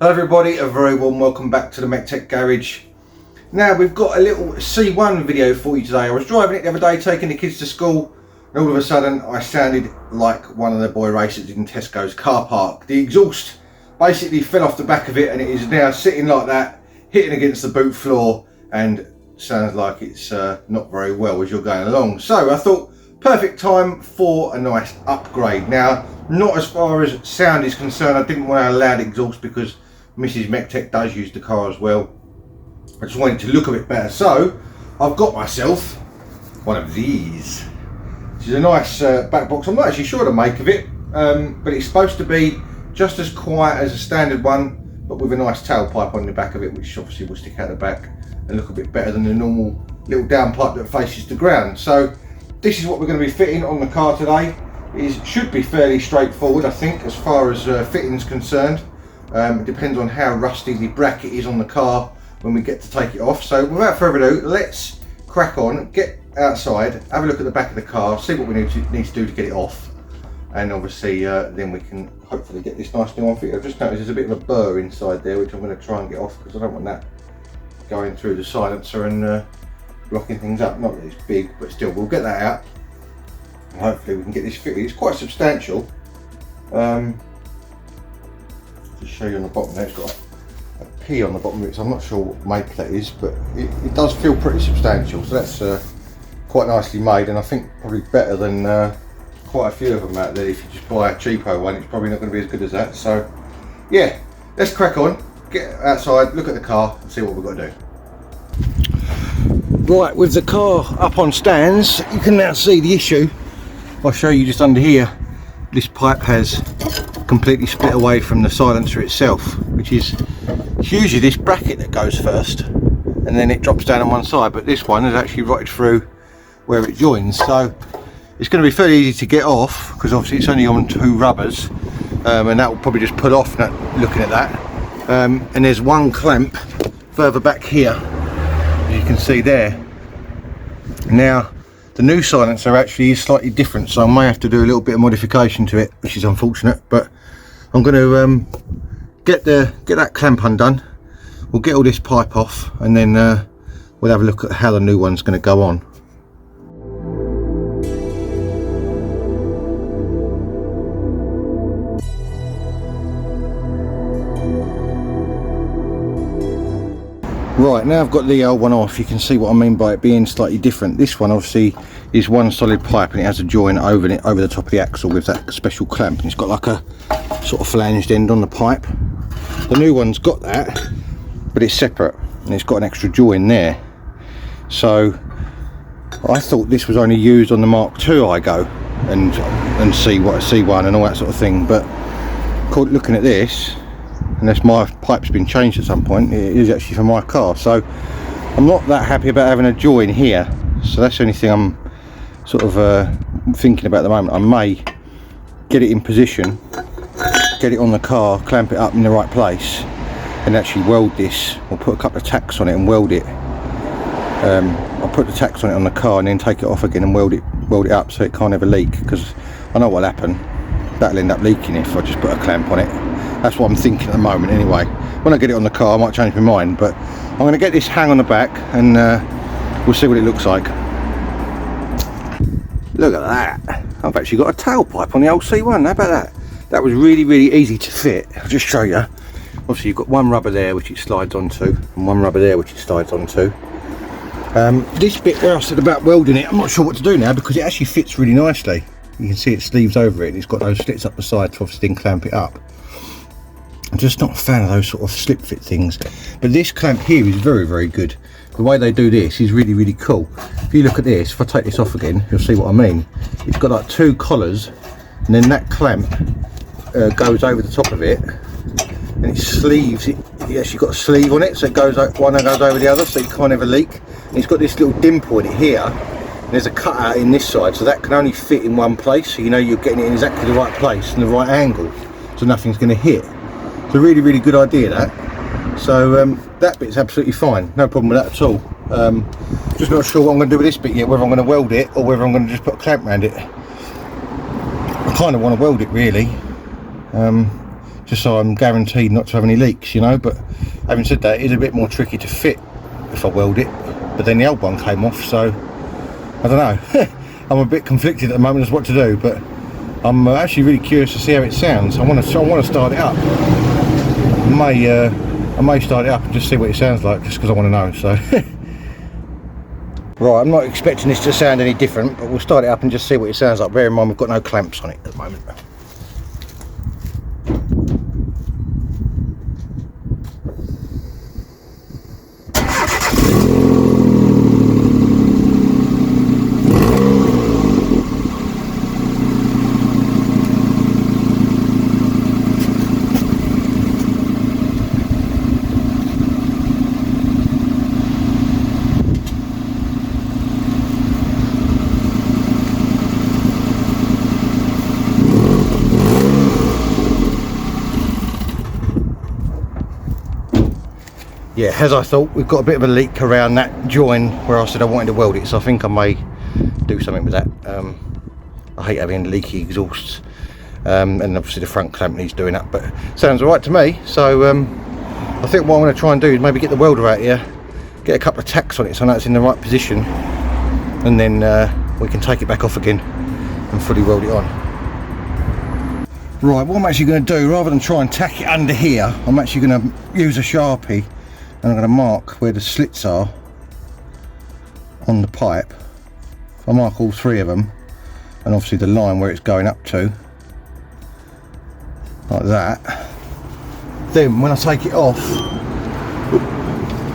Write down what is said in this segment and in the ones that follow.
Hello everybody, a very warm welcome back to the MEC-TEC garage. Now we've got a little C1 video for you today. I was driving it the other day, taking the kids to school, and all of a sudden I sounded like one of the boy racers in Tesco's car park. The exhaust basically fell off the back of it and it is now sitting like that, hitting against the boot floor, and sounds like it's not very well as you're going along. So I thought, perfect time for a nice upgrade. Now, not as far as sound is concerned. I didn't want a loud exhaust because Mrs. MEC-TEC does use the car as well. I just wanted to look a bit better, so I've got myself one of these. This is a nice back box. I'm not actually sure the make of it, but it's supposed to be just as quiet as a standard one, but with a nice tailpipe on the back of it, which obviously will stick out the back and look a bit better than the normal little downpipe that faces the ground. So this is what we're going to be fitting on the car today. It should be fairly straightforward, I think, as far as fitting is concerned. It depends on how rusty the bracket is on the car when we get to take it off. So without further ado, let's crack on, get outside, have a look at the back of the car, see what we need to do to get it off, and obviously then we can hopefully get this nice new one fitted. I've just noticed there's a bit of a burr inside there, which I'm going to try and get off because I don't want that going through the silencer and blocking things up. Not that it's big, but still, we'll get that out and hopefully we can get this fitted. It's quite substantial. Just show you on the bottom there, it's got a P on the bottom of it, so I'm not sure what make that is, but it does feel pretty substantial, so that's quite nicely made, and I think probably better than quite a few of them out there. If you just buy a cheapo one, it's probably not going to be as good as that. So yeah, let's crack on, get outside, look at the car and see what we've got to do. Right, with the car up on stands, you can now see the issue. I'll show you just under here. This pipe has completely split away from the silencer itself, which is usually this bracket that goes first and then it drops down on one side, but this one has actually rotted through where it joins. So it's going to be fairly easy to get off because obviously it's only on two rubbers, and that will probably just pull off looking at that. And there's one clamp further back here, as you can see there. Now the new silencer actually is slightly different, so I may have to do a little bit of modification to it, which is unfortunate, but I'm going to get that clamp undone. We'll get all this pipe off, and then we'll have a look at how the new one's going to go on. Right, now I've got the old one off, you can see what I mean by it being slightly different. This one obviously is one solid pipe and it has a join over the top of the axle with that special clamp, and it's got like a sort of flanged end on the pipe. The new one's got that, but it's separate and it's got an extra join there. So I thought this was only used on the Mark II I-Go and C1 and all that sort of thing, but looking at this, unless my pipe's been changed at some point, it is actually for my car. So I'm not that happy about having a join here, so that's the only thing I'm sort of thinking about at the moment. I may get it in position, get it on the car, clamp it up in the right place and actually weld this, or put a couple of tacks on it and weld it. I'll put the tacks on it on the car and then take it off again and weld it up so it can't ever leak, because I know what'll happen, that'll end up leaking if I just put a clamp on it. That's what I'm thinking at the moment anyway. When I get it on the car I might change my mind, but I'm going to get this hang on the back and we'll see what it looks like. Look at that, I've actually got a tailpipe on the old C1, how about that? That was really easy to fit. I'll just show you. Obviously you've got one rubber there which it slides onto, and one rubber there which it slides onto. This bit where I said about welding it, I'm not sure what to do now because it actually fits really nicely. You can see it sleeves over it and it's got those slits up the side to obviously then clamp it up. I'm just not a fan of those sort of slip fit things, but this clamp here is very good. The way they do this is really cool. If you look at this, if I take this off again, you'll see what I mean. It's got like two collars, and then that clamp goes over the top of it, and it sleeves it. It's actually got a sleeve on it, so it goes one goes over the other, so it can't ever leak. And it's got this little dimple in it here, and there's a cutout in this side, so that can only fit in one place. So you know you're getting it in exactly the right place and the right angle, so nothing's going to hit. It's a really good idea, that. So that bit's absolutely fine, no problem with that at all. Just not sure what I'm going to do with this bit yet, whether I'm going to weld it or whether I'm going to just put a clamp around it. I kind of want to weld it really. just so I'm guaranteed not to have any leaks, you know. But having said that, it's a bit more tricky to fit if I weld it, but then the old one came off, so I don't know. I'm a bit conflicted at the moment as what to do, but I'm actually really curious to see how it sounds. I want to start it up. I may start it up and just see what it sounds like, just because I want to know. So right, I'm not expecting this to sound any different, but we'll start it up and just see what it sounds like. Bear in mind we've got no clamps on it at the moment. Yeah, as I thought, we've got a bit of a leak around that join where I said I wanted to weld it, so I think I may do something with that. I hate having leaky exhausts, and obviously the front clamp needs doing up, but sounds alright to me. So I think what I'm going to try and do is maybe get the welder out here, get a couple of tacks on it so I know it's in the right position, and then we can take it back off again and fully weld it on. Right, what I'm actually going to do, rather than try and tack it under here, I'm actually going to use a Sharpie and I'm going to mark where the slits are on the pipe. I'll mark all three of them, and obviously the line where it's going up to, like that. Then when I take it off,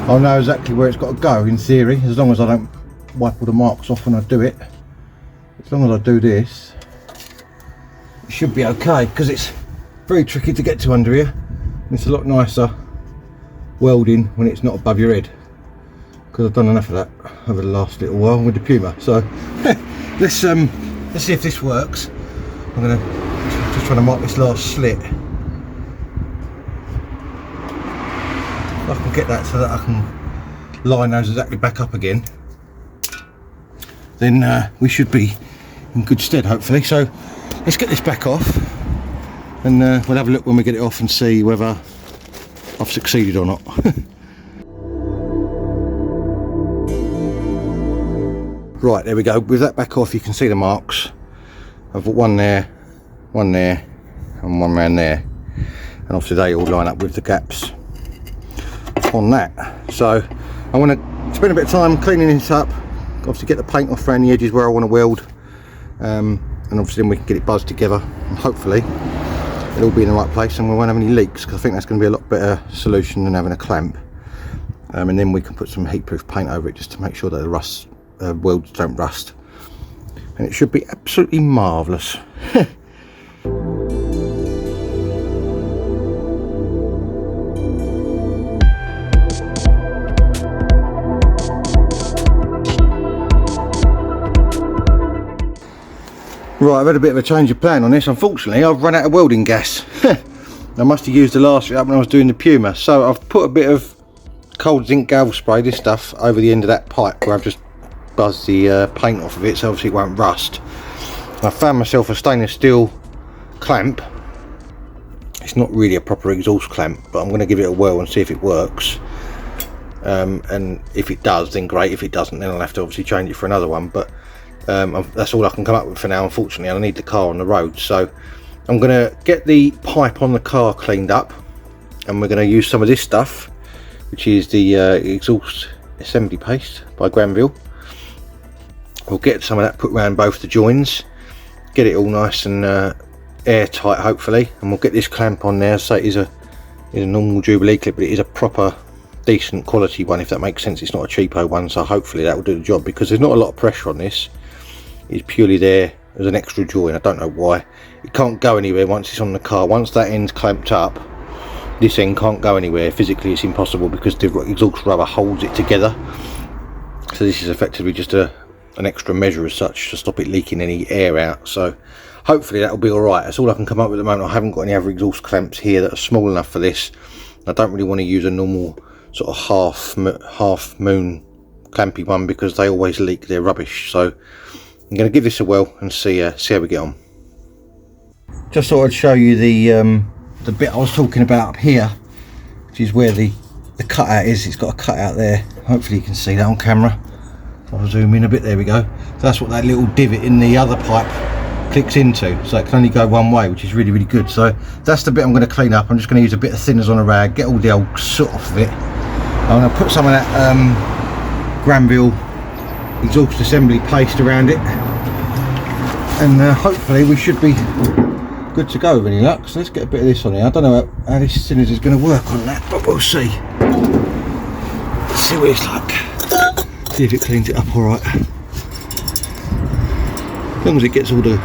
I'll know exactly where it's got to go, in theory, as long as I don't wipe all the marks off when I do it. As long as I do this, it should be okay, because it's very tricky to get to under here, and it's a lot nicer welding when it's not above your head, because I've done enough of that over the last little while with the Puma. So let's see if this works. I'm gonna just try to mark this last slit. If I can get that so that I can line those exactly back up again, then we should be in good stead, hopefully. So let's get this back off, and we'll have a look when we get it off and see whether I've succeeded or not. Right, there we go. With that back off, you can see the marks. I've got one there, and one round there, and obviously they all line up with the gaps on that. So I want to spend a bit of time cleaning this up, obviously get the paint off around the edges where I want to weld, and obviously then we can get it buzzed together, and hopefully it'll all be in the right place and we won't have any leaks, because I think that's going to be a lot better solution than having a clamp. And then we can put some heat-proof paint over it just to make sure that the welds don't rust, and it should be absolutely marvellous. Right, I've had a bit of a change of plan on this. Unfortunately, I've run out of welding gas. I must have used the last bit up when I was doing the Puma. So I've put a bit of cold zinc galv spray, this stuff, over the end of that pipe where I've just buzzed the paint off of it, so obviously it won't rust. I found myself a stainless steel clamp. It's not really a proper exhaust clamp, but I'm going to give it a whirl and see if it works. And if it does, then great. If it doesn't, then I'll have to obviously change it for another one. But that's all I can come up with for now, unfortunately. I need the car on the road, so I'm going to get the pipe on the car cleaned up, and we're going to use some of this stuff, which is the exhaust assembly paste by Granville. We'll get some of that put around both the joins, get it all nice and airtight, hopefully, and we'll get this clamp on there. So it is a normal Jubilee clip, but it is a proper decent quality one, if that makes sense. It's not a cheapo one, so hopefully that will do the job, because there's not a lot of pressure on this. It's purely there as an extra join. I don't know why. It can't go anywhere once it's on the car. Once that end's clamped up, this end can't go anywhere. Physically it's impossible, because the exhaust rubber holds it together. So this is effectively just an extra measure as such to stop it leaking any air out. So hopefully that will be alright. That's all I can come up with at the moment. I haven't got any other exhaust clamps here that are small enough for this. I don't really want to use a normal sort of half moon clampy one, because they always leak. They're rubbish. So I'm going to give this a whirl and see how we get on. Just thought I'd show you the the bit I was talking about up here, which is where the cutout is. It's got a cutout there. Hopefully you can see that on camera. I'll zoom in a bit. There we go. So that's what that little divot in the other pipe clicks into, so it can only go one way, which is really good. So that's the bit I'm going to clean up. I'm just going to use a bit of thinners on a rag, get all the old soot off of it. I'm going to put some of that Granville exhaust assembly paste around it, and hopefully we should be good to go with any luck. So let's get a bit of this on here. I don't know how this thinners is going to work on that, but we'll see. Let's see what it's like. See if it cleans it up alright. As long as it gets all the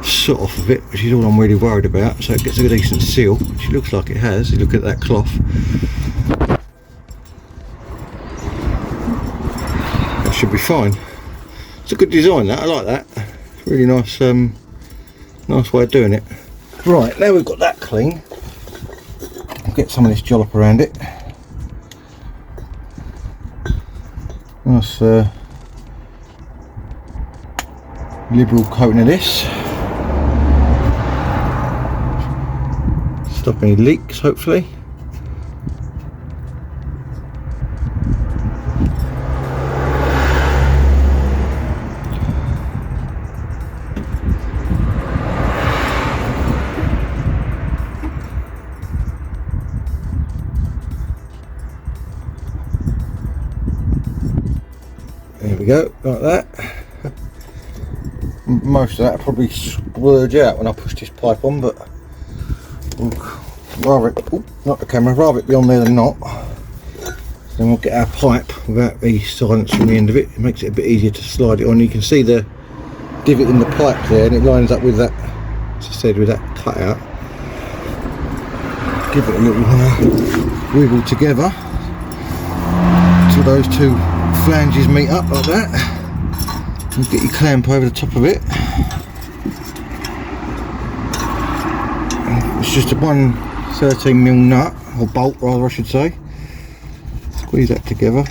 soot off of it, which is all I'm really worried about, so it gets a decent seal, which it looks like it has. You look at that cloth. That should be fine. It's a good design, that. I like that. Really nice, nice way of doing it. Right, now we've got that clean, I'll get some of this jollop around it. Nice liberal coating of this. Stop any leaks, hopefully. There we go, like that. Most of that will probably splurge out when I push this pipe on, but rather it, not the camera, rather it be on there than not. Then we'll get our pipe without the silence from the end of it. It makes it a bit easier to slide it on. You can see the divot in the pipe there, and it lines up with that, as I said, with that cutout. Give it a little wiggle together till those two flanges meet up like that. And get your clamp over the top of it. It's just a 1/13mm nut, or bolt rather I should say. Squeeze that together.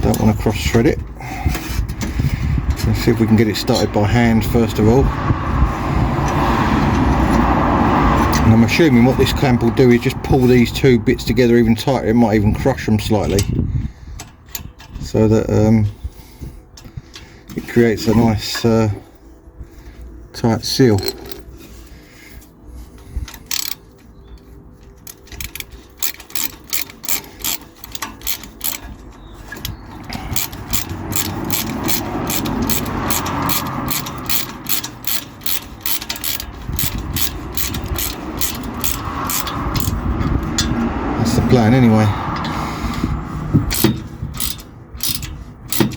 Don't want to cross thread it. Let's see if we can get it started by hand first of all. And I'm assuming what this clamp will do is just pull these two bits together even tighter. It might even crush them slightly, so that it creates a nice tight seal. Plan anyway.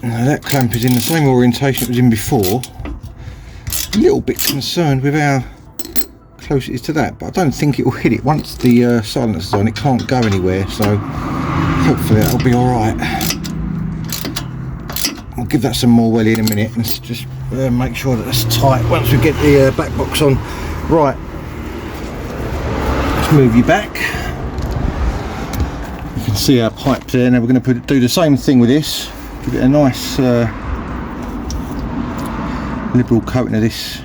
Now that clamp is in the same orientation it was in before. A little bit concerned with how close it is to that, but I don't think it will hit it. Once the silencer's on, it can't go anywhere, so hopefully that'll be alright. I'll give that some more welly in a minute and just make sure that that's tight once we get the back box on. Right, let's move you back. See our pipe there. Now we're going to do the same thing with this, give it a nice liberal coating of this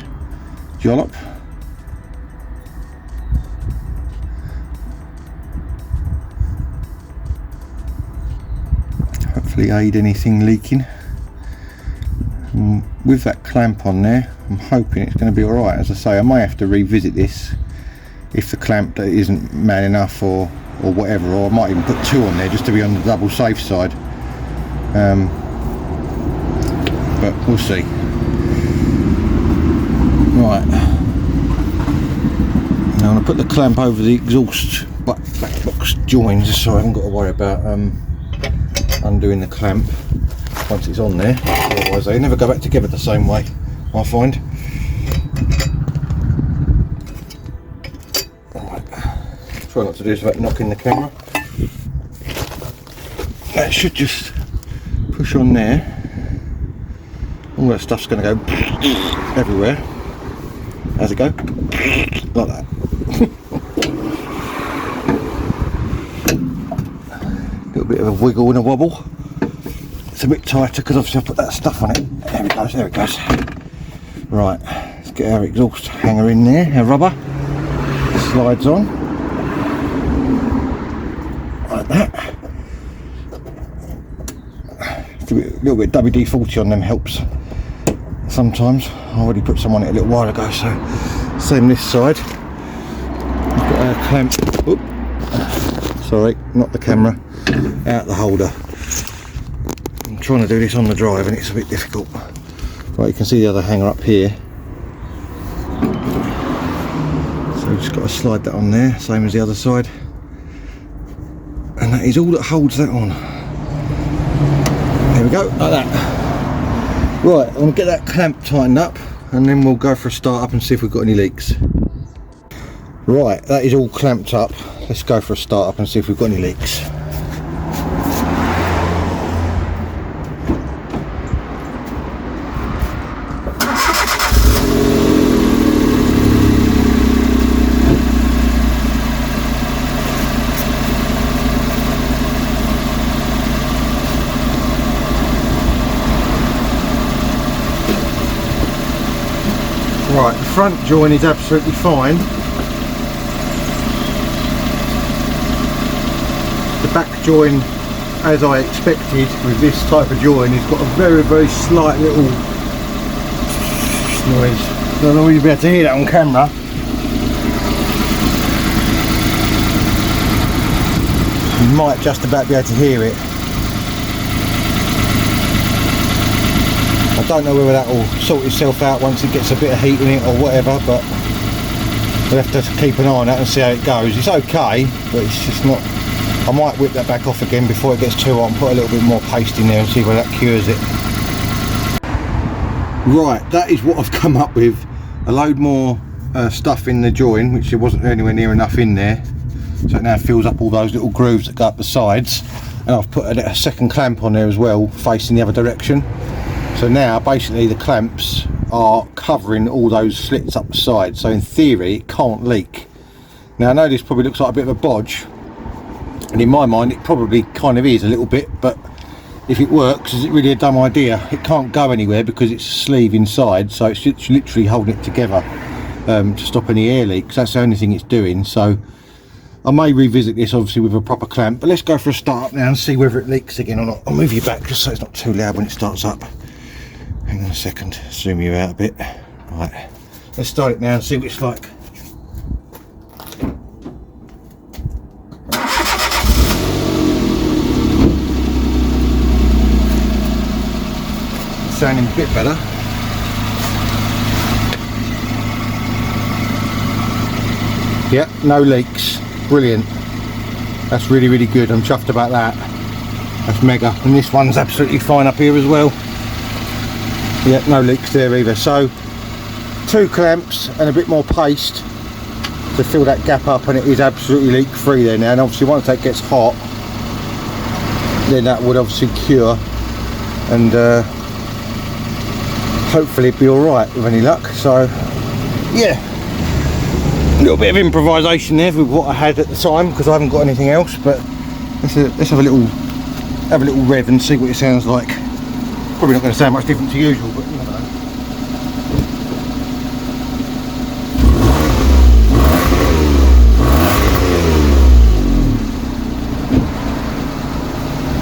jollop. Hopefully aid anything leaking. And with that clamp on there, I'm hoping it's going to be alright. As I say, I may have to revisit this if the clamp isn't man enough or whatever, or I might even put two on there just to be on the double safe side, but we'll see. Right, now I'm going to put the clamp over the exhaust back box joins just so I haven't got to worry about undoing the clamp once it's on there, otherwise they never go back together the same way, I find. Try not to do this without knocking the camera. That should just push on there. All that stuff's going to go everywhere. How's it go? Like that. A little bit of a wiggle and a wobble. It's a bit tighter because obviously I put that stuff on it. There it goes, there it goes. Right, let's get our exhaust hanger in there, our rubber. Slides on. Like that. A little bit of WD-40 on them helps sometimes. I already put some on it a little while ago, so same this side. We've got our clamp. Oop. Sorry, not the camera. Out the holder. I'm trying to do this on the drive and it's a bit difficult. Right, you can see the other hanger up here. So we've just got to slide that on there, same as the other side. And that is all that holds that on. There we go, like that. Right, I'm going to get that clamp tightened up and then we'll go for a start up and see if we've got any leaks. Right, that is all clamped up. Let's go for a start up and see if we've got any leaks. Right, the front join is absolutely fine. The back join, as I expected with this type of join, has got a very, very slight little noise. I don't know if you'll be able to hear that on camera. You might just about be able to hear it. I don't know whether that will sort itself out once it gets a bit of heat in it or whatever, but we'll have to keep an eye on that and see how it goes. It's okay, but it's just not. I might whip that back off again before it gets too hot and put a little bit more paste in there and see whether that cures it. Right, that is what I've come up with. A load more stuff in the join, which there wasn't anywhere near enough in there. So it now fills up all those little grooves that go up the sides. And I've put a second clamp on there as well, facing the other direction. So now basically the clamps are covering all those slits up the side, so in theory it can't leak. Now I know this probably looks like a bit of a bodge, and in my mind it probably kind of is a little bit, but if it works, is it really a dumb idea? It can't go anywhere because it's a sleeve inside, so it's literally holding it together to stop any air leaks. That's the only thing it's doing. So I may revisit this obviously with a proper clamp, but let's go for a start up now and see whether it leaks again or not. I'll move you back just so it's not too loud when it starts up. Hang on a second, zoom you out a bit. Right, let's start it now and see what it's like. It's sounding a bit better. Yeah, no leaks. Brilliant. That's really, really good. I'm chuffed about that. That's mega. And this one's absolutely fine up here as well. Yeah, no leaks there either. So 2 clamps and a bit more paste to fill that gap up, and it is absolutely leak free there now. And obviously once that gets hot, then that would obviously cure and hopefully be all right with any luck. So yeah, a little bit of improvisation there with what I had at the time because I haven't got anything else. But let's have a little rev and see what it sounds like. Probably not going to sound much different to usual, but you know.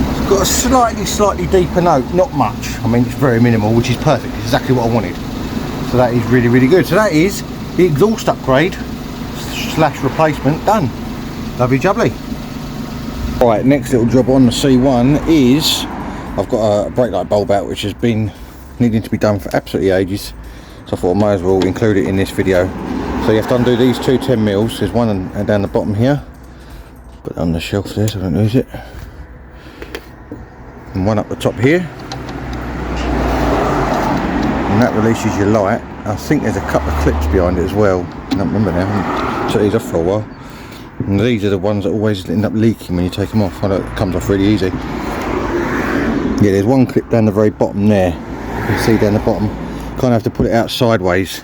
It's got a slightly deeper note, not much. I mean, it's very minimal, which is perfect. It's exactly what I wanted. So that is really, really good. So that is the exhaust upgrade / replacement done. Lovely jubbly. Right, next little job on the C1 is I've got a brake light bulb out which has been needing to be done for absolutely ages, so I thought I might as well include it in this video. So you have to undo these two 10mm. There's one down the bottom here, put it on the shelf there so I don't lose it, and one up the top here, and that releases your light. I think there's a couple of clips behind it as well. I don't remember now, I haven't took these off for a while. And these are the ones that always end up leaking when you take them off. I know it comes off really easy. Yeah, there's one clip down the very bottom there. You can see down the bottom. Kind of have to put it out sideways.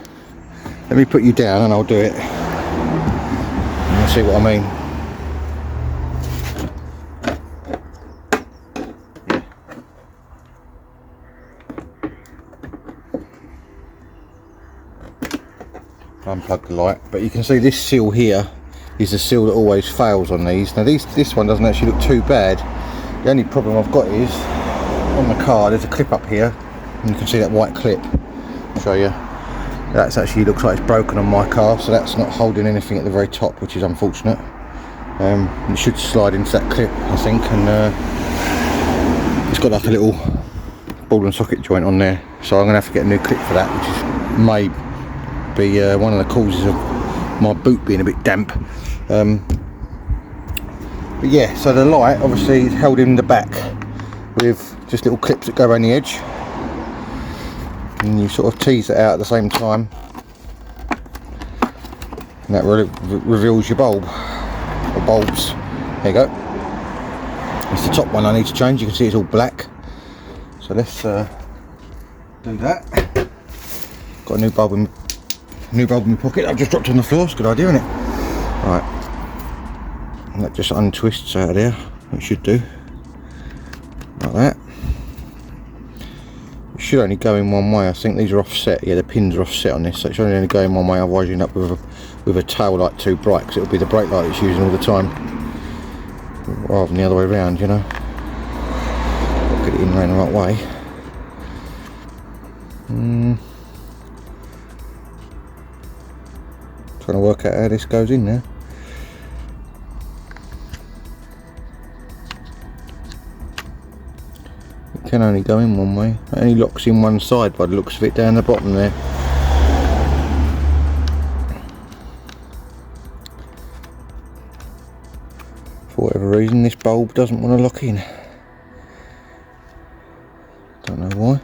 Let me put you down and I'll do it. And you'll see what I mean. unplug the light, but you can see this seal here is the seal that always fails on these. Now this one doesn't actually look too bad. The only problem I've got is on the car there's a clip up here, and you can see that white clip. I'll show you. That's actually looks like it's broken on my car, so that's not holding anything at the very top, which is unfortunate. It should slide into that clip, I think, and it's got like a little ball and socket joint on there, so I'm going to have to get a new clip for that, which is, may be one of the causes of my boot being a bit damp. But yeah, so the light obviously is held in the back with just little clips that go around the edge, and you sort of tease it out at the same time, and that reveals your bulb, or bulbs. There you go. It's the top one I need to change. You can see it's all black, so let's do that. Got a new bulb in my pocket. I've just dropped it on the floor. It's a good idea, isn't it? Right, and that just untwists out of there. It should do, like that. It should only go in one way. I think these are offset. Yeah, the pins are offset on this, so it should only go in one way. Otherwise, you end up with a tail light too bright, because it'll be the brake light it's using all the time, rather than the other way around. You know, get it in around the right way. Trying to work out how this goes in there. It can only go in one way. It only locks in one side by the looks of it down the bottom there. For whatever reason this bulb doesn't want to lock in. Don't know why.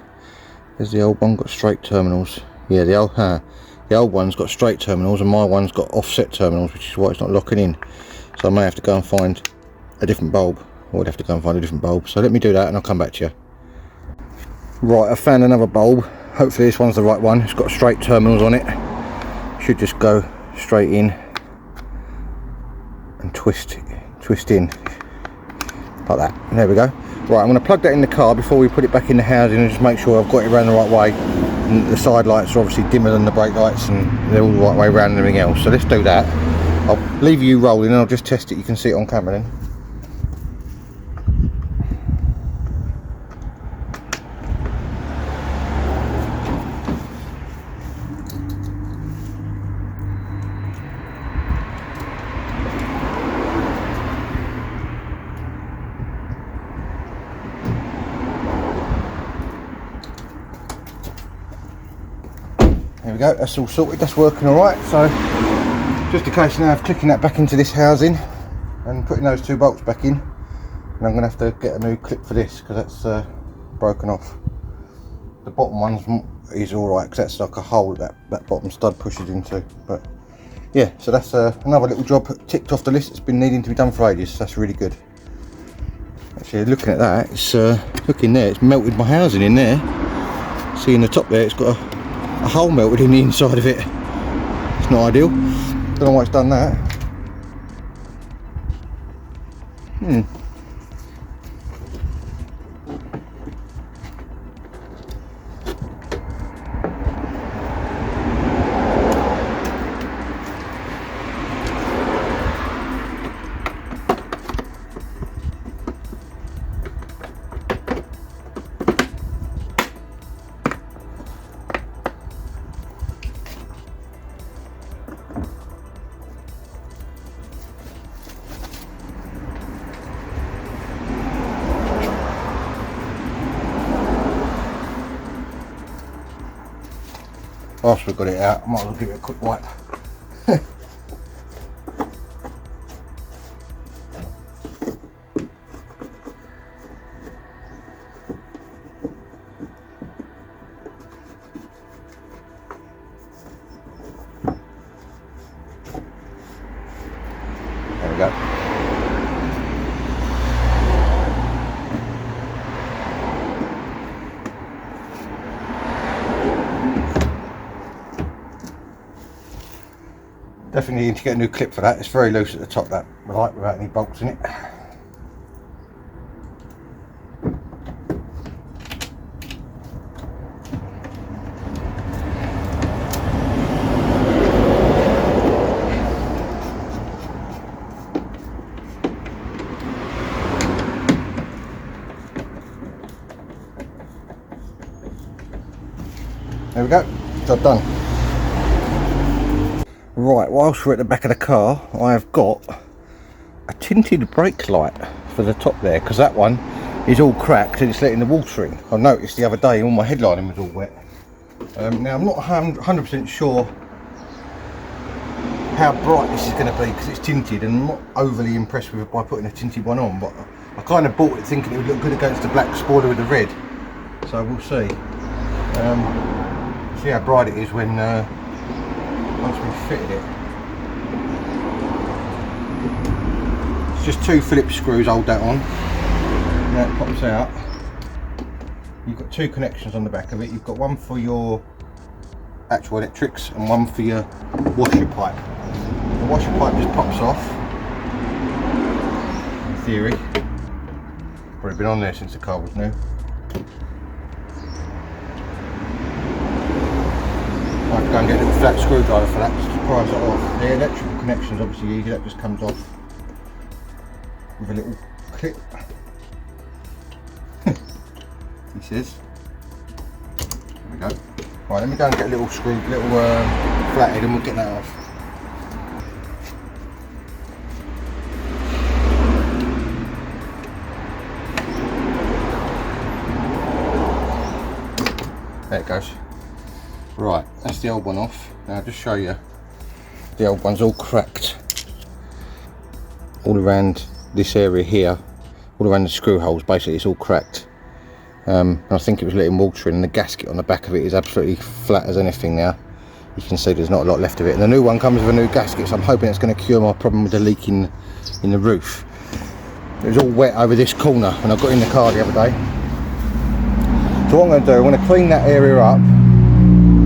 There's the old one, got straight terminals. Yeah, the old one's got straight terminals, and my one's got offset terminals, which is why it's not locking in. So I may have to go and find a different bulb. I would have to go and find a different bulb. So let me do that and I'll come back to you. Right, I found another bulb. Hopefully this one's the right one. It's got straight terminals on it. Should just go straight in and twist in like that. And there we go. Right, I'm going to plug that in the car before we put it back in the housing, and just make sure I've got it around the right way. And the side lights are obviously dimmer than the brake lights, and they're all the right way around and everything else. So let's do that. I'll leave you rolling and I'll just test it. You can see it on camera then. There we go, that's all sorted, that's working alright. So just a case now of clicking that back into this housing and putting those two bolts back in, and I'm going to have to get a new clip for this because that's broken off. The bottom one is alright because that's like a hole that bottom stud pushes into. But yeah, so that's another little job ticked off the list that's been needing to be done for ages. So that's really good. Actually, looking at that, it's looking there, it's melted my housing in there. See in the top there, it's got a hole melted in the inside of it. It's not ideal. Don't know why it's done that. Whilst we've got it out, I might as well give it a quick wipe. There we go. Definitely need to get a new clip for that. It's very loose at the top, that light, without any bolts in it. There we go, job done. Right, whilst we're at the back of the car, I have got a tinted brake light for the top there, because that one is all cracked and it's letting the water in. I noticed the other day all my headlining was all wet. Now I'm not 100% sure how bright this is going to be because it's tinted, and I'm not overly impressed with it by putting a tinted one on, but I kind of bought it thinking it would look good against the black spoiler with the red, so we'll see. See how bright it is when once we've fitted it. It's just 2 Phillips screws, hold that on. Now it pops out. You've got 2 connections on the back of it. You've got one for your actual electrics and one for your washer pipe. The washer pipe just pops off, in theory. Probably been on there since the car was new. I have to go and get a little flat screwdriver for that, just to prise it off. The electrical connection's obviously easy, that just comes off with a little clip. He says. There we go. Right, let me go and get a little flathead and we'll get that off. There it goes. Right, that's the old one off. Now I'll just show you. The old one's all cracked. All around this area here, all around the screw holes, basically it's all cracked. And I think it was letting water in, and the gasket on the back of it is absolutely flat as anything now. You can see there's not a lot left of it. And the new one comes with a new gasket, so I'm hoping it's going to cure my problem with the leak in the roof. It was all wet over this corner when I got in the car the other day. So what I'm going to do, I want to clean that area up.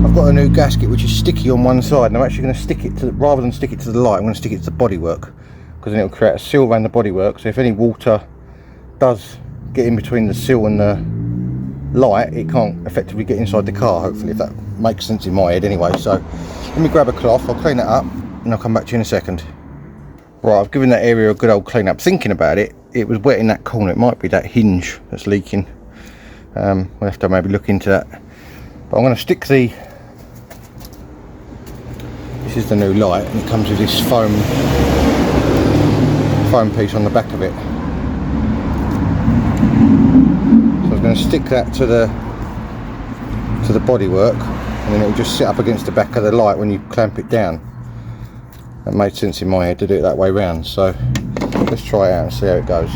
I've got a new gasket which is sticky on one side, and I'm actually going to stick it to, rather than stick it to the light, I'm going to stick it to the bodywork, because then it will create a seal around the bodywork, so if any water does get in between the seal and the light, it can't effectively get inside the car, hopefully, if that makes sense in my head anyway. So let me grab a cloth, I'll clean it up and I'll come back to you in a second. Right, I've given that area a good old clean up. Thinking about it, it was wet in that corner, it might be that hinge that's leaking. We'll have to maybe look into that, but I'm going to stick this is the new light, and it comes with this foam piece on the back of it. So I'm going to stick that to the bodywork, and then it will just sit up against the back of the light when you clamp it down. That made sense in my head to do it that way round, so let's try it out and see how it goes.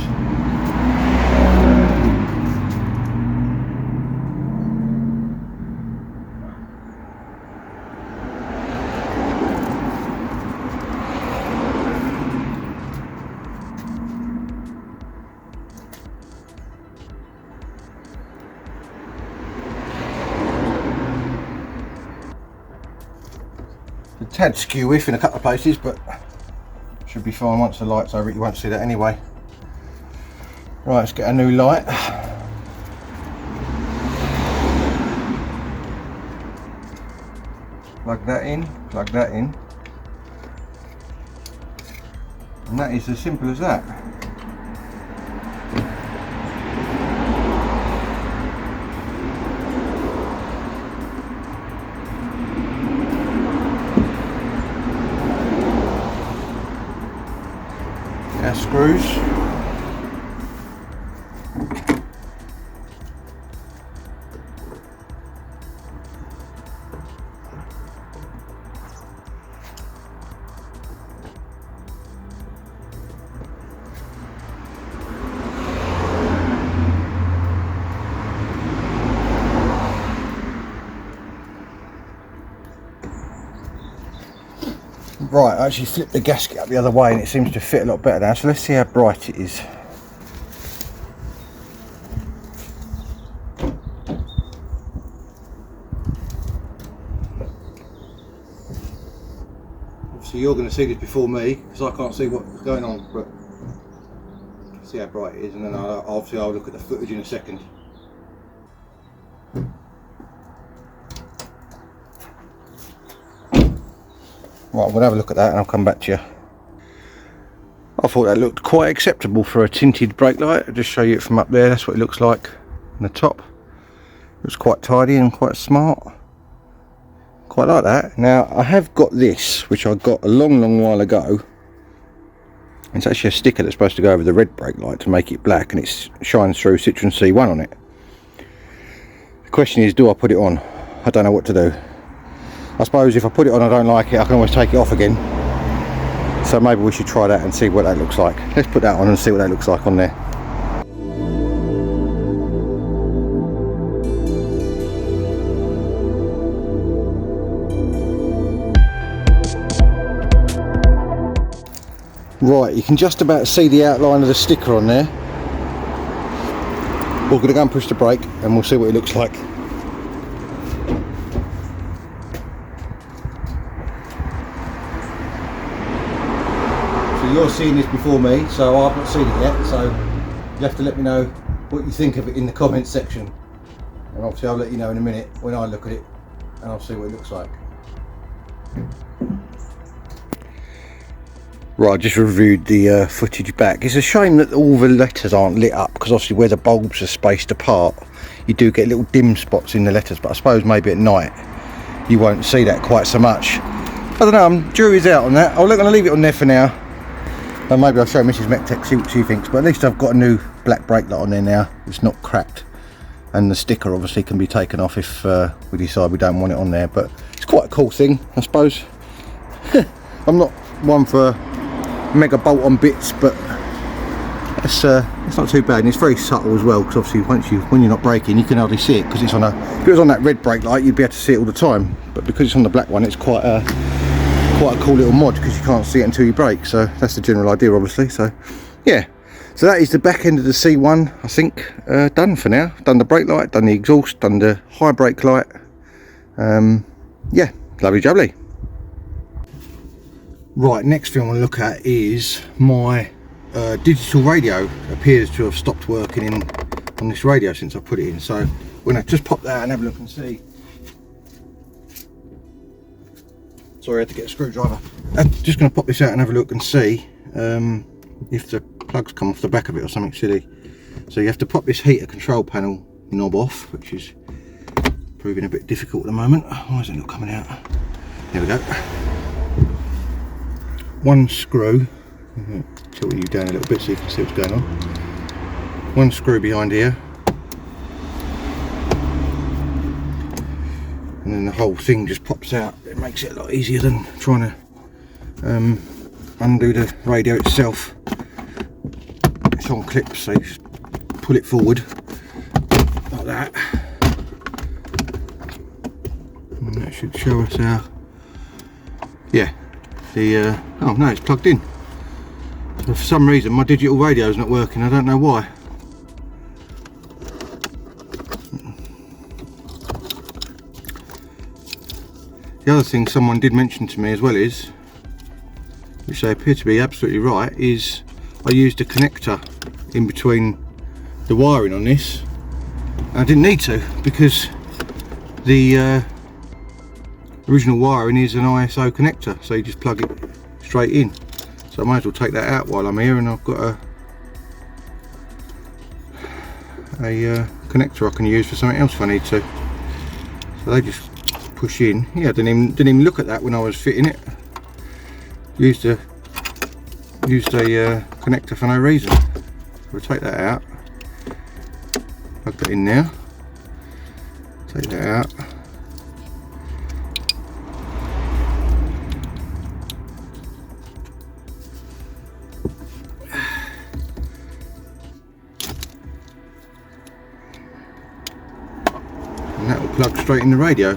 A tad skew whiff in a couple of places, but should be fine once the light's over it. You won't see that anyway. Right, let's get a new light. Plug that in, and that is as simple as that. Our screws. Right, I actually flipped the gasket up the other way and it seems to fit a lot better now, so let's see how bright it is. Obviously you're going to see this before me, because I can't see what's going on, but see how bright it is, and then I'll look at the footage in a second. Right, we'll have a look at that and I'll come back to you. I thought that looked quite acceptable for a tinted brake light. I'll just show you it from up there. That's what it looks like on the top. It was quite tidy and quite smart. Quite like that. Now I have got this, which I got a long while ago. It's actually a sticker that's supposed to go over the red brake light to make it black, and it shines through Citroen C1 on it. The question is, do I put it on? I don't know what to do. I suppose if I put it on I don't like it, I can always take it off again. So maybe we should try that and see what that looks like. Let's put that on and see what that looks like on there. Right, you can just about see the outline of the sticker on there. We're going to go and push the brake and we'll see what it looks like. So you're seeing this before me, so I've not seen it yet, so you have to let me know what you think of it in the comments section. And obviously I'll let you know in a minute when I look at it and I'll see what it looks like. Right, I just reviewed the footage back. It's a shame that all the letters aren't lit up, because obviously where the bulbs are spaced apart you do get little dim spots in the letters, but I suppose maybe at night you won't see that quite so much. I don't know, jury's out on that. I'm going to leave it on there for now, and maybe I'll show Mrs. MEC-TEC, see what she thinks, but at least I've got a new black brake light on there now. It's not cracked, and the sticker obviously can be taken off if we decide we don't want it on there, but it's quite a cool thing, I suppose. I'm not one for mega bolt on bits, but it's not too bad, and it's very subtle as well, because obviously when you're not braking you can hardly see it, because it's on if it was on that red brake light you'd be able to see it all the time, but because it's on the black one it's quite a cool little mod, because you can't see it until you brake. So that's the general idea obviously. So yeah, so that is the back end of the C1, I think, done for now. Done the brake light, done the exhaust, done the high brake light. Yeah, lovely jubbly. Right, next thing I want to look at is my digital radio. Appears to have stopped working on this radio since I put it in, so we're going to just pop that out and have a look and see. Sorry, I had to get a screwdriver. I'm just going to pop this out and have a look and see if the plugs come off the back of it or something silly. So you have to pop this heater control panel knob off, which is proving a bit difficult at the moment. Why is it not coming out? There we go. One screw, tilt you down a little bit so you can see what's going on. One screw behind here, and then the whole thing just pops out. It makes it a lot easier than trying to undo the radio itself. It's on clips, so you just pull it forward like that, and that should show us how. Yeah. Oh no, it's plugged in. So for some reason my digital radio is not working. I don't know why. The other thing someone did mention to me as well is, which they appear to be absolutely right, is I used a connector in between the wiring on this. I didn't need to, because the original wiring is an ISO connector, so you just plug it straight in. So I might as well take that out while I'm here, and I've got a connector I can use for something else if I need to. So they just push in. Yeah, I didn't even look at that when I was fitting it. Used a connector for no reason. We'll take that out. Plug that in now. Take that out. That will plug straight in the radio.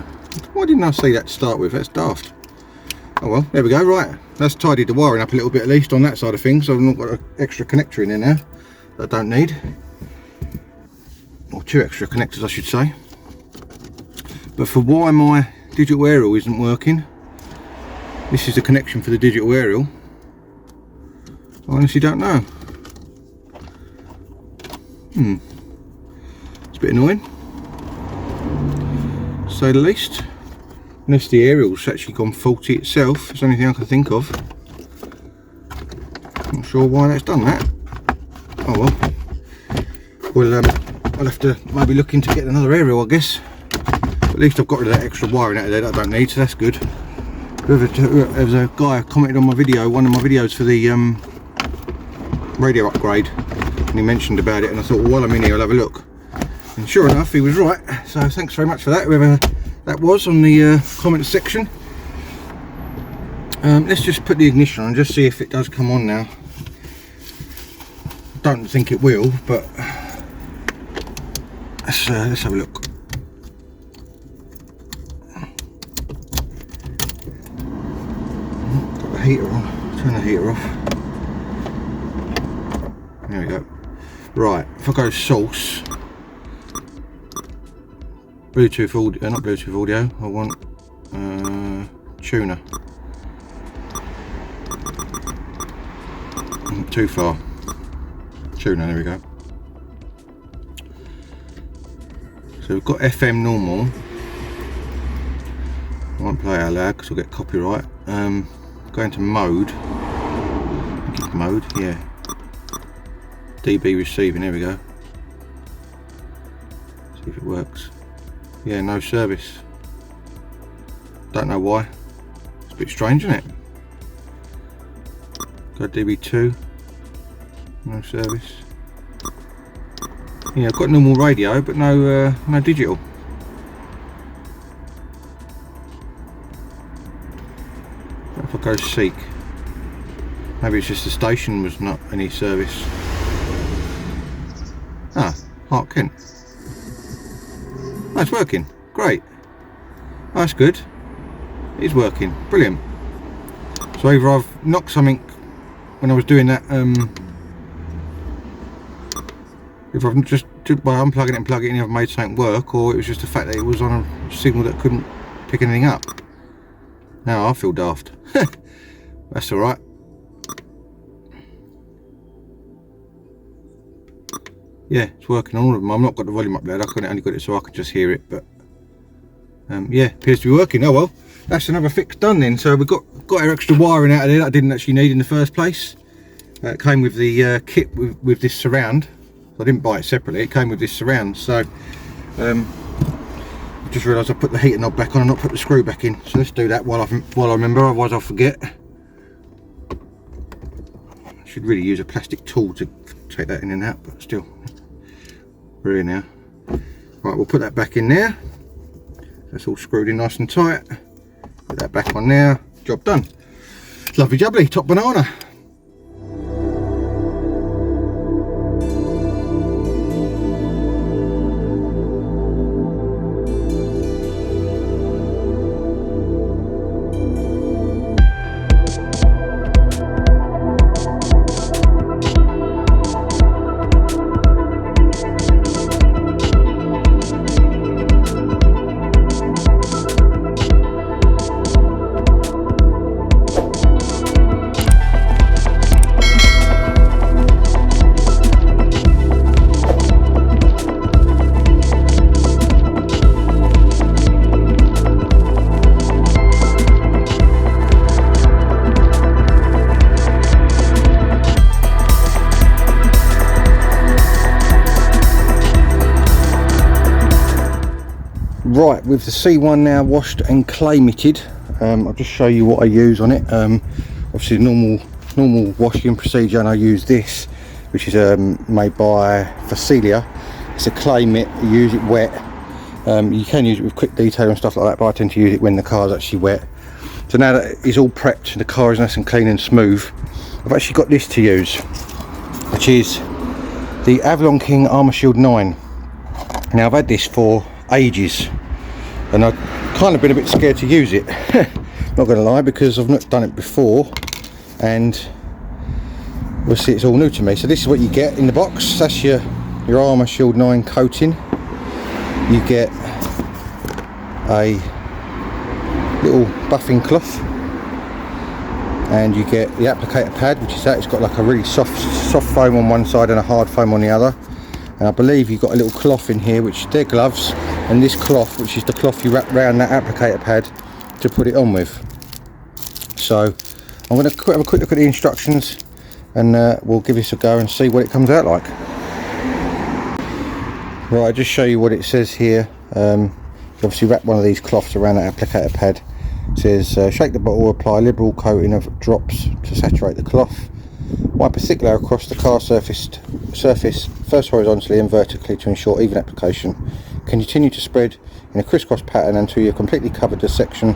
Why didn't I see that to start with? That's daft. Oh well, there we go. Right, that's tidied the wiring up a little bit at least on that side of things, so I've not got an extra connector in there now that I don't need, or two extra connectors I should say. But for why my digital aerial isn't working, this is the connection for the digital aerial, I honestly don't know. It's a bit annoying, to say the least. Unless the aerial's actually gone faulty itself, it's the only thing I can think of. Not sure why that's done that. Oh well. Well, I'll have to maybe look into getting another aerial, I guess. At least I've got rid of that extra wiring out of there that I don't need, so that's good. There was a guy commented on my video, one of my videos for the radio upgrade, and he mentioned about it, and I thought, well, while I'm in here I'll have a look. And sure enough, he was right, so thanks very much for that, whoever that was on the comment section. Let's just put the ignition on and just see if it does come on now. Don't think it will, but let's have a look. Got the heater on, turn the heater off. There we go. Right, if I go source, Bluetooth audio, not Bluetooth audio, I want tuner. Too far. Tuner, there we go. So we've got FM normal. I won't play it out loud because I'll get copyright. Go into mode. Mode, yeah. DB receiving, there we go. See if it works. Yeah, no service. Don't know why. It's a bit strange, isn't it? Go DB2. No service. Yeah, I've got normal radio, but no digital. If I go seek, maybe it's just the station was not any service. Ah, Hart Kent. Oh, it's working. Great. Oh, that's good. It's working. Brilliant. So either I've knocked something when I was doing that. If I've just by unplugging it and plugging it in, I've made something work, or it was just the fact that it was on a signal that couldn't pick anything up. Now I feel daft. That's all right. Yeah, it's working on all of them. I've not got the volume up there. I only got it so I could just hear it, but yeah, appears to be working. Oh well, that's another fix done then. So we've got our extra wiring out of there that I didn't actually need in the first place. It came with the kit with this surround. I didn't buy it separately, it came with this surround. So just realised I put the heater knob back on and not put the screw back in. So let's do that while I remember, otherwise I'll forget. I should really use a plastic tool to take that in and out, but still, we're here now. Right, we'll put that back in there. That's all screwed in nice and tight. Put that back on there, job done. Lovely jubbly, top banana. Right, with the C1 now washed and clay mitted, I'll just show you what I use on it. Obviously normal washing procedure, and I use this, which is made by Facilia. It's a clay mitt. You use it wet. You can use it with quick detail and stuff like that, but I tend to use it when the car's actually wet. So now that it's all prepped and the car is nice and clean and smooth, I've actually got this to use, which is the Avalon King Armour Shield 9. Now I've had this for ages, and I've kind of been a bit scared to use it. Not going to lie, because I've not done it before, and we'll see, it's all new to me. So this is what you get in the box. That's your Armour Shield 9 coating. You get a little buffing cloth, and you get the applicator pad, which is that. It's got like a really soft foam on one side and a hard foam on the other. And I believe you've got a little cloth in here, which they're gloves, and this cloth, which is the cloth you wrap around that applicator pad to put it on with. So I'm going to have a quick look at the instructions, and we'll give this a go and see what it comes out like. Right, I'll just show you what it says here. You obviously wrap one of these cloths around that applicator pad. It says shake the bottle, apply a liberal coating of drops to saturate the cloth. Wipe a thick layer across the car surface, first horizontally and vertically to ensure even application. Continue to spread in a crisscross pattern until you've completely covered the section.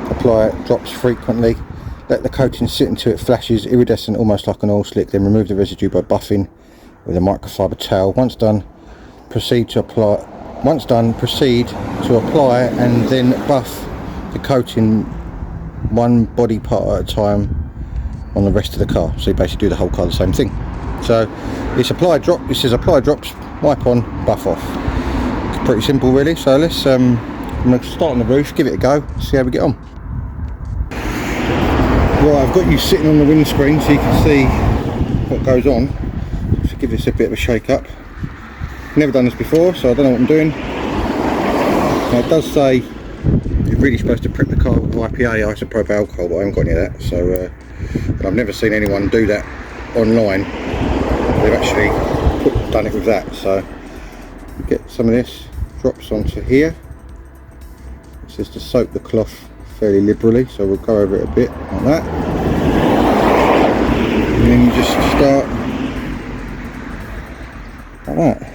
Apply drops frequently. Let the coating sit until it flashes iridescent, almost like an oil slick. Then remove the residue by buffing with a microfiber towel. Once done, proceed to apply and then buff the coating one body part at a time on the rest of the car. So you basically do the whole car the same thing. So it's apply drop. This is apply drops, wipe on, buff off. It's pretty simple really. So let's I'm going to start on the roof, give it a go, see how we get on. Right, I've got you sitting on the windscreen so you can see what goes on. So give this a bit of a shake up. Never done this before, so I don't know what I'm doing. Now it does say you're really supposed to prep the car with IPA, isopropyl alcohol, but I haven't got any of that. So and I've never seen anyone do that online. They've actually done it with that. So you get some of this, drops onto here. It says to soak the cloth fairly liberally, so we'll go over it a bit like that. And then you just start like that.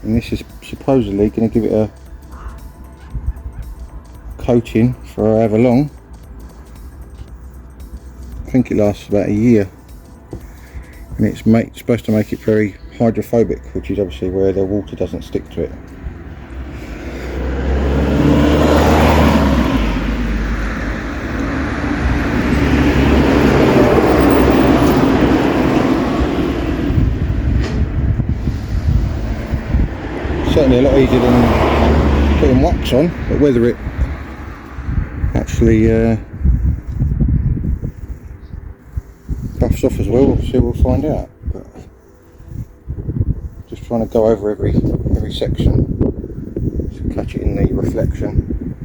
And this is supposedly going to give it a coating for however long. I think it lasts about a year, and it's supposed to make it very hydrophobic, which is obviously where the water doesn't stick to it. Certainly a lot easier than putting wax on, but whether it actually buffs off as well, obviously we'll find out. But just trying to go over every section to catch it in the reflection.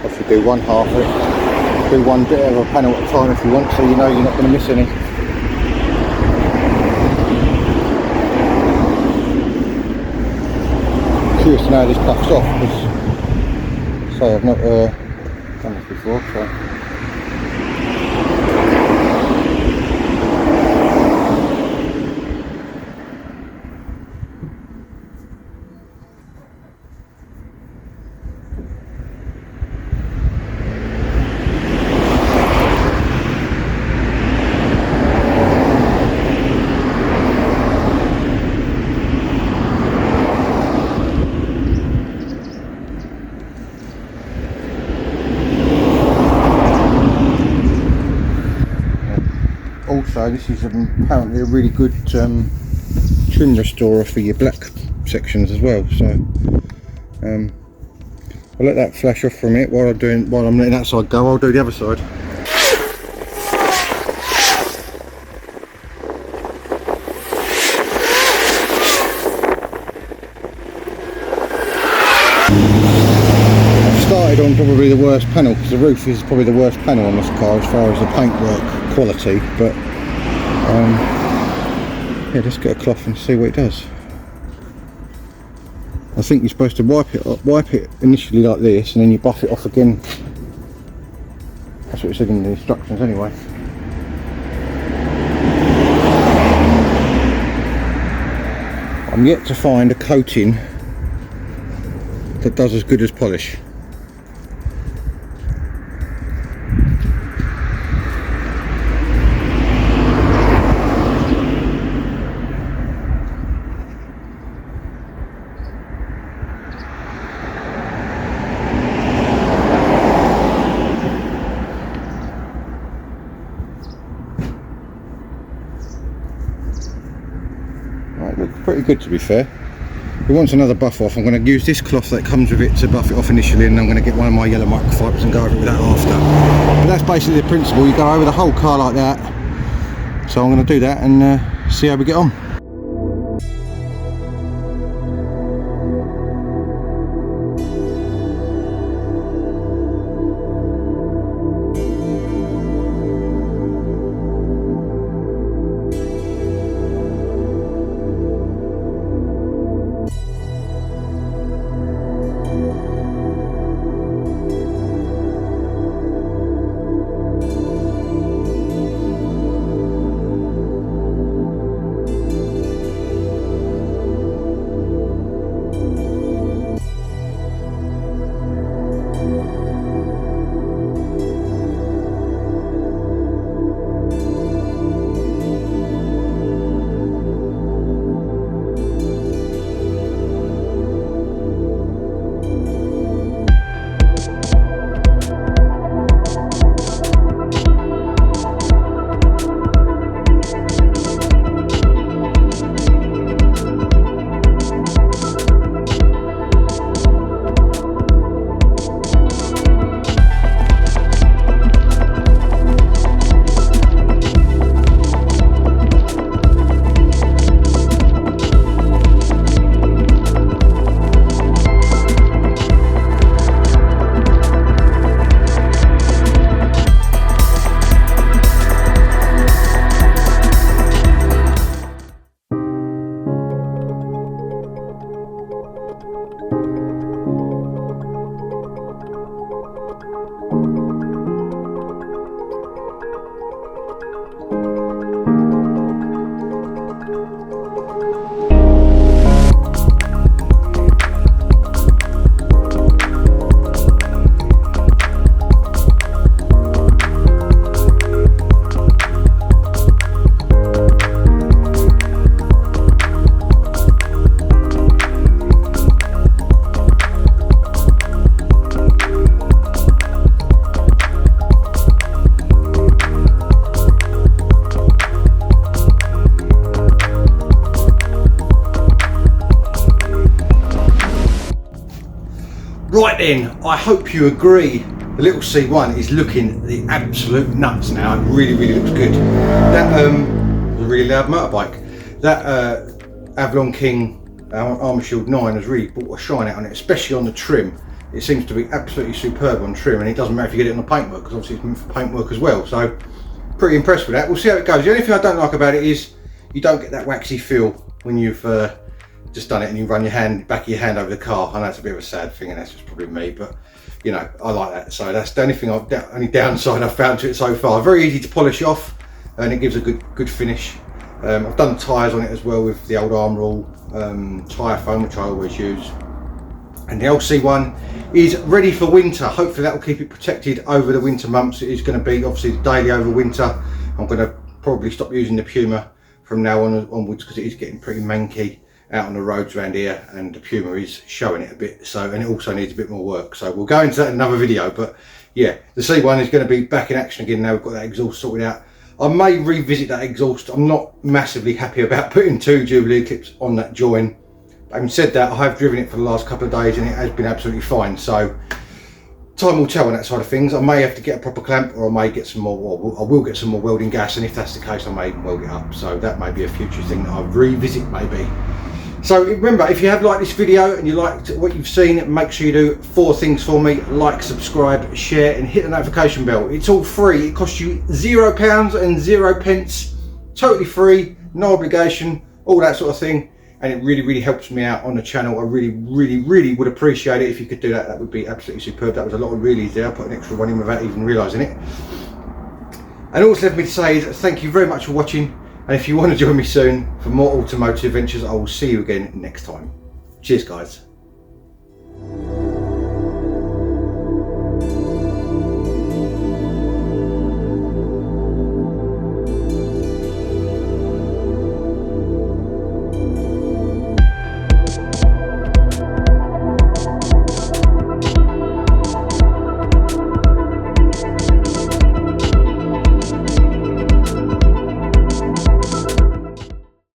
Obviously do one half of it, do one bit of a panel at a time if you want, so you know you're not going to miss any. Curious to know how this buffs off, because say I've not done this before, so. Also, this is apparently a really good trim restorer for your black sections as well. So I'll let that flash off for a minute while I'm letting that side go. I'll do the other side. I've started on probably the worst panel, because the roof is probably the worst panel on this car as far as the paintwork quality, but yeah, let's get a cloth and see what it does. I think you're supposed to wipe it initially like this, and then you buff it off again. That's what it said in the instructions anyway. I'm yet to find a coating that does as good as polish. Right, looks pretty good to be fair. If it wants another buff off, I'm going to use this cloth that comes with it to buff it off initially, and I'm going to get one of my yellow microfibers and go over it with that after. But that's basically the principle, you go over the whole car like that. So I'm going to do that and see how we get on. Right then, I hope you agree. The little C1 is looking the absolute nuts now. It really, really looks good. That was a really loud motorbike. That Avalon King Armour Shield 9 has really brought a shine out on it, especially on the trim. It seems to be absolutely superb on trim, and it doesn't matter if you get it on the paintwork, because obviously it's meant for paintwork as well. So pretty impressed with that. We'll see how it goes. The only thing I don't like about it is you don't get that waxy feel when you've just done it and you run your hand, back of your hand over the car. I know it's a bit of a sad thing, and that's just probably me, but you know, I like that. So that's the only thing only downside I've found to it so far. Very easy to polish off, and it gives a good finish. I've done the tyres on it as well with the old Armour tyre foam, which I always use. And the LC1 is ready for winter. Hopefully that will keep it protected over the winter months. It is going to be obviously daily over winter. I'm going to probably stop using the Puma from now onwards, because it is getting pretty manky out on the roads around here, and the Puma is showing it a bit. So, and it also needs a bit more work. So we'll go into that in another video. But yeah, the C1 is going to be back in action again now we've got that exhaust sorted out. I may revisit that exhaust. I'm not massively happy about putting 2 Jubilee clips on that join. Having said that, I have driven it for the last couple of days and it has been absolutely fine. So time will tell on that side of things. I may have to get a proper clamp, or I may get some more, or I will get some more welding gas, and if that's the case I may even weld it up. So that may be a future thing that I'll revisit maybe. So remember, if you have liked this video and you liked what you've seen, make sure you do 4 things for me: like, subscribe, share, and hit the notification bell. It's all free. It costs you £0 and 0 pence. Totally free, no obligation, all that sort of thing. And it really, really helps me out on the channel. I really, really, really would appreciate it if you could do that. That would be absolutely superb. That was a lot of reallys there. I put an extra one in without even realising it. And all that's left me to say is thank you very much for watching. And if you want to join me soon for more automotive adventures, I will see you again next time. Cheers, guys.